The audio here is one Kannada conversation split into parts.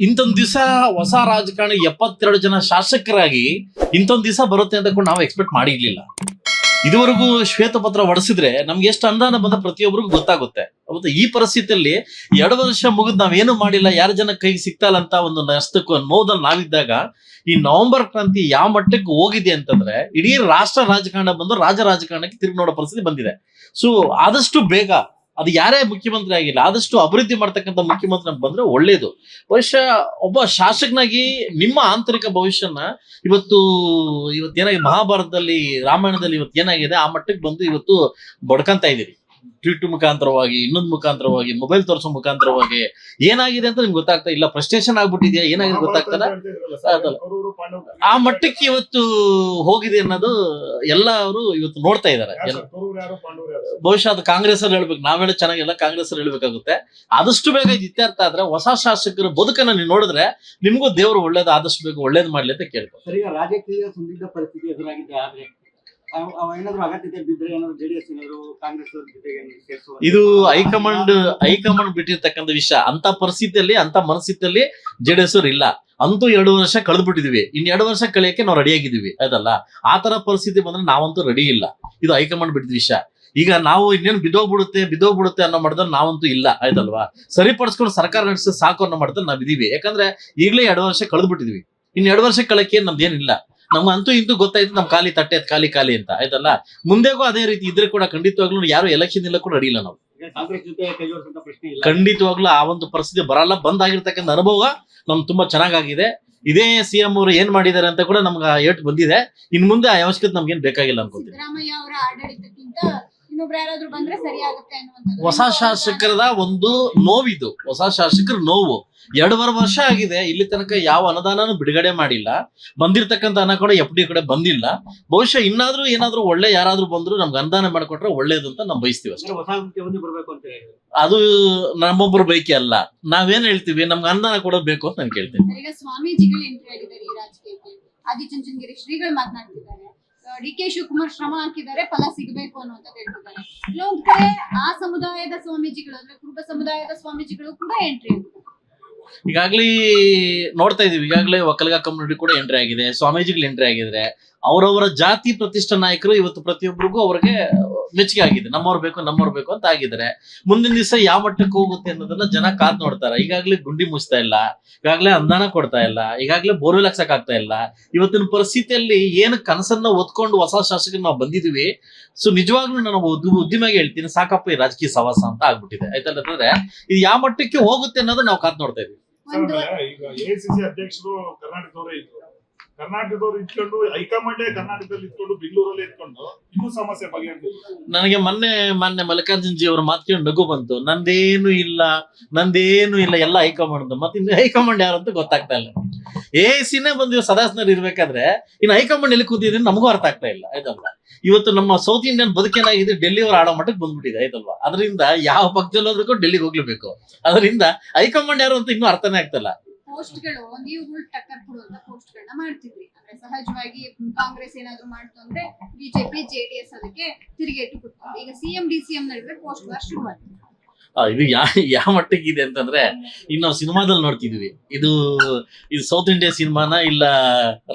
ಇಂತೊಂದ್ ದಿವಸ ಹೊಸ ರಾಜಕಾರಣಿ 72 ಜನ ಶಾಸಕರಾಗಿ ಇಂತೊಂದ್ ದಿವಸ ಬರುತ್ತೆ ಅಂತ ನಾವು ಎಕ್ಸ್ಪೆಕ್ಟ್ ಮಾಡಿರ್ಲಿಲ್ಲ. ಇದುವರೆಗೂ ಶ್ವೇತಪತ್ರ ಹೊಡಿಸಿದ್ರೆ ನಮ್ಗೆ ಎಷ್ಟು ಅನುದಾನ ಬಂದ ಪ್ರತಿಯೊಬ್ಬರಿಗೂ ಗೊತ್ತಾಗುತ್ತೆ. ಅವತ್ತು ಈ ಪರಿಸ್ಥಿತಿಯಲ್ಲಿ 2 ವರ್ಷ ಮುಗಿದ್ ನಾವೇನು ಮಾಡಿಲ್ಲ, ಯಾರ ಜನ ಕೈಗೆ ಸಿಗ್ತಲ್ಲ ಅಂತ ಒಂದು ನಷ್ಟಕ್ಕೂ ನೋದಲ್ಲಿ ನಾವಿದ್ದಾಗ ಈ ನವೆಂಬರ್ ಕ್ರಾಂತಿ ಯಾವ ಮಟ್ಟಕ್ಕೆ ಹೋಗಿದೆ ಅಂತಂದ್ರೆ ಇಡೀ ರಾಷ್ಟ್ರ ರಾಜಕಾರಣ ಬಂದು ರಾಜಕಾರಣಕ್ಕೆ ತಿರುಗಿ ನೋಡೋ ಪರಿಸ್ಥಿತಿ ಬಂದಿದೆ. ಸೊ ಆದಷ್ಟು ಬೇಗ ಅದು ಯಾರೇ ಮುಖ್ಯಮಂತ್ರಿ ಆಗಿಲ್ಲ, ಆದಷ್ಟು ಅಭಿವೃದ್ಧಿ ಮಾಡ್ತಕ್ಕಂಥ ಮುಖ್ಯಮಂತ್ರಿ ಬಂದ್ರೆ ಒಳ್ಳೇದು. ಬಹುಶಃ ಒಬ್ಬ ಶಾಸಕನಾಗಿ ನಿಮ್ಮ ಆಂತರಿಕ ಭವಿಷ್ಯನ ಇವತ್ತೇನಾಗಿದೆ, ಮಹಾಭಾರತದಲ್ಲಿ ರಾಮಾಯಣದಲ್ಲಿ ಇವತ್ತು ಏನಾಗಿದೆ ಆ ಮಟ್ಟಕ್ಕೆ ಬಂದು ಇವತ್ತು ಬಡ್ಕಂತ ಇದೀರಿ. ಟ್ವೀಟ್ ಮುಖಾಂತರವಾಗಿ, ಇನ್ನೊಂದು ಮುಖಾಂತರವಾಗಿ, ಮೊಬೈಲ್ ತೋರಿಸೋ ಮುಖಾಂತರವಾಗಿ ಏನಾಗಿದೆ ಅಂತ ನಿಮ್ಗೆ ಗೊತ್ತಾಗ್ತಾ ಇಲ್ಲ. ಫ್ರಸ್ಟ್ರೇಷನ್ ಆಗ್ಬಿಟ್ಟಿದ್ಯಾ, ಏನಾಗಿದೆ ಗೊತ್ತಾಗ್ತದ ಆ ಮಟ್ಟಕ್ಕೆ ಇವತ್ತು ಹೋಗಿದೆ ಅನ್ನೋದು ಎಲ್ಲರೂ ಇವತ್ತು ನೋಡ್ತಾ ಇದಾರೆ. ಬಹುಶಃ ಅದು ಕಾಂಗ್ರೆಸ್ ಅವ್ರು ಹೇಳ್ಬೇಕು, ನಾವ್ ಹೇಳೋದು ಚೆನ್ನಾಗಿಲ್ಲ, ಕಾಂಗ್ರೆಸ್ ಅವ್ರು ಹೇಳ್ಬೇಕಾಗುತ್ತೆ. ಆದಷ್ಟು ಬೇಗ ಇದು ಇತ್ಯರ್ಥ ಆದ್ರೆ ಹೊಸ ಶಾಸಕರ ಬದುಕನ್ನ ನೀವು ನೋಡಿದ್ರೆ ನಿಮ್ಗೂ ದೇವರು ಒಳ್ಳೇದು ಆದಷ್ಟು ಬೇಗ ಒಳ್ಳೇದು ಮಾಡ್ಲಿ ಅಂತ ಕೇಳ್ತಾರೆ. ರಾಜಕೀಯ ಸಂದಿಗ್ಧ ಪರಿಸ್ಥಿತಿ ಎದುರಾಗಿದೆ, ಆದ್ರೆ ಏನಾದ್ರು ಅಗತ್ಯತೆ ಬಿದ್ರೆ ಏನಾದ್ರು ಜೆಡಿಎಸ್ ಏನಾದ್ರು ಕಾಂಗ್ರೆಸ್ ಜೊತೆಗೆ ಸೇರಿಸುವ ಇದು ಹೈಕಮಾಂಡ್ ಬಿಟ್ಟಿರ್ತಕ್ಕಂಥ ವಿಷಯ. ಅಂತ ಪರಿಸ್ಥಿತಿಯಲ್ಲಿ, ಅಂತ ಮನಸ್ಥಿತಿಯಲ್ಲಿ ಜೆಡಿಎಸ್ ಅವ್ರು ಇಲ್ಲ. ಅಂತೂ 2 ವರ್ಷ ಕಳೆದ್ಬಿಟ್ಟಿದೀವಿ, ಇನ್ 2 ವರ್ಷ ಕಳೆಯಕ್ಕೆ ನಾವು ರೆಡಿ ಆಗಿದೀವಿ ಆಯ್ತಲ್ಲ. ಆ ತರ ಪರಿಸ್ಥಿತಿ ಬಂದ್ರೆ ನಾವಂತೂ ರೆಡಿ ಇಲ್ಲ. ಇದು ಹೈಕಮಾಂಡ್ ಬಿಟ್ಟಿದ ವಿಷಯ. ಈಗ ನಾವು ಇನ್ನೇನು ಬಿದ್ದೋಗ್ಬಿಡುತ್ತೆ ಅನ್ನೋ ಮಾಡಿದ್ರೆ ನಾವಂತೂ ಇಲ್ಲ ಆಯ್ತಲ್ವಾ. ಸರಿಪಡಿಸ್ಕೊಂಡು ಸರ್ಕಾರ ನಡೆಸಿ ಸಾಕು ಅನ್ನೋ ಮಾಡಿದ್ರೆ ನಾವ್ ಇದೀವಿ. ಯಾಕಂದ್ರೆ ಈಗಲೇ 2 ವರ್ಷ ಕಳೆದ್ಬಿಟ್ಟಿದೀವಿ, ಇನ್ 2 ವರ್ಷ ಕಳಕ್ಕೆ ನಮ್ದೇನಿಲ್ಲ. ನಮ್ಗೆ ಅಂತೂ ಇಂತೂ ಗೊತ್ತಾಯ್ತು ನಮ್ ಖಾಲಿ ತಟ್ಟೆ ಖಾಲಿ ಅಂತ ಆಯ್ತಲ್ಲ. ಮುಂದೆಗೂ ಅದೇ ರೀತಿ ಇದ್ರೆ ಕೂಡ ಖಂಡಿತವಾಗ್ಲೂ ಯಾರು ಎಲೆಕ್ಷನ್ ಇಲ್ಲ ಕೂಡ ರೆಡಿ ಇಲ್ಲ ನಾವು. ಖಂಡಿತವಾಗ್ಲೂ ಆ ಒಂದು ಪರಿಸ್ಥಿತಿ ಬರಲ್ಲ. ಬಂದಾಗಿರ್ತಕ್ಕಂಥ ಅನುಭವ ನಮ್ಗೆ ತುಂಬಾ ಚೆನ್ನಾಗಿದೆ. ಇದೇ ಸಿಎಂ ಅವರು ಏನ್ ಮಾಡಿದ್ದಾರೆ ಅಂತ ಕೂಡ ನಮ್ಗೆ ಏಟ್ ಬಂದಿದೆ. ಇನ್ ಮುಂದೆ ಆ ಅವಶ್ಯಕತೆ ನಮ್ಗೇನ್ ಬೇಕಾಗಿಲ್ಲ ಅನ್ಕೊಂತೀನಿ. ಹೊಸ ಶಾಸಕರದ ಒಂದು ನೋವಿದು, ಹೊಸ ಶಾಸಕರ ನೋವು. 2.5 ವರ್ಷ ಆಗಿದೆ, ಇಲ್ಲಿ ತನಕ ಯಾವ ಅನುದಾನನೂ ಬಿಡುಗಡೆ ಮಾಡಿಲ್ಲ. ಬಂದಿರತಕ್ಕಂಥ ಹಣ ಕೂಡ FD ಕಡೆ ಬಂದಿಲ್ಲ. ಬಹುಶಃ ಏನಾದ್ರೂ ಒಳ್ಳೆ ಯಾರಾದ್ರೂ ಬಂದ್ರು ನಮ್ಗೆ ಅನುದಾನ ಮಾಡಿಕೊಟ್ರೆ ಒಳ್ಳೇದು ಅಂತ ನಾವು ಬಯಸ್ತೀವಿ ಅಷ್ಟೇ. ಅದು ನಮ್ಮೊಬ್ಬರು ಬೈಕಿ ಅಲ್ಲ, ನಾವೇನ್ ಹೇಳ್ತೀವಿ ನಮ್ಗೆ ಅನುದಾನ ಕೊಡೋದು ಬೇಕು ಅಂತ ನಾನು ಕೇಳ್ತೀನಿ. ಸ್ವಾಮೀಜಿಗಳು ಎಂಟ್ರಿ ಆಗಿದ್ದಾರೆ ಈ ರಾಜಕೀಯಕ್ಕೆ. ಆದಿಚುಂಚನಗಿರಿ ಶ್ರೀಗಳು ಮಾತನಾಡ್ತಿದ್ದಾರೆ, DK ಶಿವಕುಮಾರ್ ಶ್ರಮ ಹಾಕಿದ್ದಾರೆ, ಫಲ ಸಿಗಬೇಕು ಅನ್ನುವಂಥದ್ದು ಹೇಳ್ತಿದ್ದಾರೆ. ಕೆಲವೊಂದ್ ಕಡೆ ಆ ಸಮುದಾಯದ ಸ್ವಾಮೀಜಿಗಳು ಅಂದ್ರೆ ಕುರುಬ ಸಮುದಾಯದ ಸ್ವಾಮೀಜಿಗಳು ಕೂಡ ಎಂಟ್ರಿ ಆಗಿದ್ದಾರೆ. ಈಗಾಗ್ಲೇ ನೋಡ್ತಾ ಇದೀವಿ, ಈಗಾಗಲೇ ಒಕ್ಕಲಿಗ ಕಮ್ಯುನಿಟಿ ಕೂಡ ಎಂಟ್ರಿ ಆಗಿದೆ, ಸ್ವಾಮೀಜಿಗಳು ಎಂಟ್ರಿ ಆಗಿದ್ರೆ ಅವರವರ ಜಾತಿ ಪ್ರತಿಷ್ಠಾ ನಾಯಕರು ಇವತ್ತು ಪ್ರತಿಯೊಬ್ಬರಿಗೂ ಅವ್ರಿಗೆ ಮೆಚ್ಚುಗೆ ಆಗಿದೆ. ನಮ್ಮವ್ರು ಬೇಕು ಅಂತ ಆಗಿದ್ದಾರೆ. ಮುಂದಿನ ದಿವಸ ಯಾವ ಮಟ್ಟಕ್ಕೆ ಹೋಗುತ್ತೆ ಅನ್ನೋದನ್ನ ಜನ ಕಾದ್ ನೋಡ್ತಾರೆ. ಈಗಾಗಲೇ ಗುಂಡಿ ಮುಚ್ತಾ ಇಲ್ಲ, ಈಗಾಗಲೇ ಅನುದಾನ ಕೊಡ್ತಾ ಇಲ್ಲ, ಈಗಾಗಲೇ ಬೋರ್ವೆಲ್ ಹಾಕ್ಸಕ್ ಆಗ್ತಾ ಇಲ್ಲ. ಇವತ್ತಿನ ಪರಿಸ್ಥಿತಿಯಲ್ಲಿ ಏನು ಕನಸನ್ನ ಒತ್ಕೊಂಡು ಹೊಸ ಶಾಸಕರು ನಾವು ಬಂದಿದೀವಿ. ಸೊ ನಿಜವಾಗ್ಲೂ ನಾನು ಉದ್ಯಮಿಯಾಗಿ ಹೇಳ್ತೀನಿ, ಸಾಕಪ್ಪ ಈ ರಾಜಕೀಯ ಸವಾಸ ಅಂತ ಆಗ್ಬಿಟ್ಟಿದೆ ಆಯ್ತಲ್ಲ. ಅಂದ್ರೆ ಇದು ಯಾವ ಮಟ್ಟಕ್ಕೆ ಹೋಗುತ್ತೆ ಅನ್ನೋದು ನಾವು ಕಾದ್ ನೋಡ್ತಾ ಇದೀವಿ. ಈಗ AICC ಅಧ್ಯಕ್ಷರು ಕರ್ನಾಟಕದವರೇ ಇದ್ರು, ಕರ್ನಾಟಕದವ್ರು ಇಟ್ಕೊಂಡು ಹೈಕಮಾಂಡೇ ಕರ್ನಾಟಕದಲ್ಲಿ ಇಟ್ಕೊಂಡು ಬೆಂಗಳೂರಲ್ಲಿ ಇಟ್ಕೊಂಡು ಇನ್ನೂ ಸಮಸ್ಯೆ ಬಗೆಹರಿಸಿಲ್ಲ. ನನಗೆ ಮೊನ್ನೆ ಮಲ್ಲಿಕಾರ್ಜುನ್ ಜಿ ಅವ್ರ ಮಾತ್ಕೊಂಡು ನಗು ಬಂತು. ನಂದೇನು ಇಲ್ಲ ಎಲ್ಲ ಹೈಕಮಾಂಡ್. ಮತ್ತೆ ಇನ್ನು ಹೈಕಮಾಂಡ್ ಯಾರು ಅಂತ ಗೊತ್ತಾಗ್ತಾ ಇಲ್ಲ. AICನೇ ಬಂದು ಸದಸ್ಯರು ಇರ್ಬೇಕಾದ್ರೆ ಇನ್ನು ಹೈಕಮಾಂಡ್ ಎಲ್ಲಿ ಕೂತಿದ್ರೆ ನಮಗೂ ಅರ್ಥ ಆಗ್ತಾ ಇಲ್ಲ ಆಯ್ತಲ್ವಾ. ಇವತ್ತು ನಮ್ಮ ಸೌತ್ ಇಂಡಿಯನ್ ಬದುಕೇನಾಗಿದೆ, ಡೆಲ್ಲಿ ಅವ್ರು ಆಡೋ ಮಟ್ಟಕ್ಕೆ ಬಂದ್ಬಿಟ್ಟಿದೆ ಆಯ್ತಲ್ವಾ. ಅದರಿಂದ ಯಾವ ಪಕ್ಷದಲ್ಲಿ ಹೋದ್ರೂ ಡೆಲ್ಲಿಗೆ ಹೋಗ್ಲೇಬೇಕು. ಅದರಿಂದ ಹೈಕಮಾಂಡ್ ಯಾರು ಅಂತ ಇನ್ನೂ ಅರ್ಥನೇ ಆಗ್ತಿಲ್ಲ. ಪೋಸ್ಟ್ಗಳು ನೀವು ಟಕ್ಕರ್ ಕೊಡುವಂತ ಪೋಸ್ಟ್ಗಳನ್ನ ಮಾಡ್ತಿದ್ರಿ. ಅಂದ್ರೆ ಸಹಜವಾಗಿ ಕಾಂಗ್ರೆಸ್ ಏನಾದ್ರು ಮಾಡ್ತು ಅಂದ್ರೆ ಬಿಜೆಪಿ JDS ಅದಕ್ಕೆ ತಿರುಗೇಟು ಕೊಡ್ತಾರೆ. ಈಗ CM DCM ನಡುವೆ ಪೋಸ್ಟ್ ವಾರ್ ಶುರುವಾಗಿದೆ. ಇದು ಯಾವ ಮಟ್ಟಕ್ಕೆ ಇದೆ ಅಂತಂದ್ರೆ ಈಗ ನಾವು ಸಿನಿಮಾದಲ್ಲಿ ನೋಡ್ತಿದ್ವಿ, ಇದು ಸೌತ್ ಇಂಡಿಯಾ ಸಿನಿಮಾನ, ಇಲ್ಲ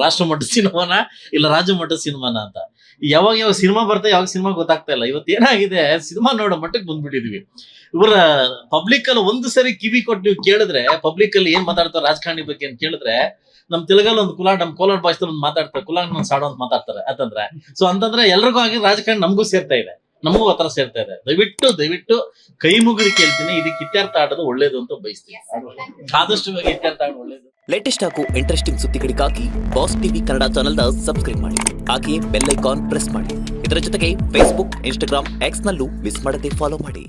ರಾಷ್ಟ್ರ ಮಟ್ಟದ ಸಿನಿಮಾನ, ಇಲ್ಲ ರಾಜ್ಯ ಮಟ್ಟದ ಸಿನಿಮಾನ ಅಂತ. ಯಾವಾಗ ಸಿನಿಮಾ ಬರ್ತಾ ಯಾವಾಗ ಸಿನಿಮಾ ಗೊತ್ತಾಗ್ತಾ ಇಲ್ಲ. ಇವತ್ತು ಏನಾಗಿದೆ, ಸಿನಿಮಾ ನೋಡೋ ಮಟ್ಟಕ್ಕೆ ಬಂದ್ಬಿಟ್ಟಿದ್ವಿ. ಇವರ ಪಬ್ಲಿಕ್ ಅಲ್ಲಿ ಒಂದು ಸರಿ ಕಿವಿ ಕೊಟ್ಟು ನೀವು ಕೇಳಿದ್ರೆ, ಪಬ್ಲಿಕ್ ಅಲ್ಲಿ ಏನ್ ಮಾತಾಡ್ತಾರೆ ರಾಜಕಾರಣಿ ಬಗ್ಗೆ ಅಂತ ಕೇಳಿದ್ರೆ, ನಮ್ ತೆಲುಗಲ್ಲಿ ಒಂದು ನಮ್ ಕೋಲಾರ ಭಾಷೆದಲ್ಲಿ ಒಂದು ಮಾತಾಡ್ತಾರೆ, ಕುಲಾಂಗ್ ಸಾಡು ಅಂತ ಮಾತಾಡ್ತಾರೆ ಅಂತಂದ್ರೆ. ಸೊ ಅಂತಂದ್ರೆ ಎಲ್ರಿಗೂ ಆಗಿ ರಾಜಕಾರಣ ನಮಗೂ ಸೇರ್ತಾ ಇದೆ, ನಮಗೂ ಆ ತರ ಸೇರ್ತಾ ಇದೆ. ದಯವಿಟ್ಟು ಕೈ ಮುಗಿದು ಕೇಳ್ತೀನಿ, ಇದಕ್ಕೆ ಇತ್ಯರ್ಥ ಆಡೋದು ಒಳ್ಳೇದು ಅಂತ ಬಯಸ್ತೀನಿ. ಆದಷ್ಟು ಬೇಗ ಇತ್ಯರ್ಥ ಆಡೋದು ಒಳ್ಳೇದು. ಲೇಟೆಸ್ಟ್ ಹಾಗೂ ಇಂಟ್ರೆಸ್ಟಿಂಗ್ ಸುದ್ದಿಗಳಿಗಾಗಿ ಬಾಸ್ ಟಿವಿ ಕನ್ನಡ ಚಾನೆಲ್ನ ಸಬ್ಸ್ಕ್ರೈಬ್ ಮಾಡಿ, ಹಾಗೆಯೇ ಬೆಲ್ ಐಕಾನ್ ಪ್ರೆಸ್ ಮಾಡಿ. ಇದರ ಜೊತೆಗೆ Facebook, Instagram, X ನಲ್ಲೂ ಮಿಸ್ ಮಾಡದೆ ಫಾಲೋ ಮಾಡಿ.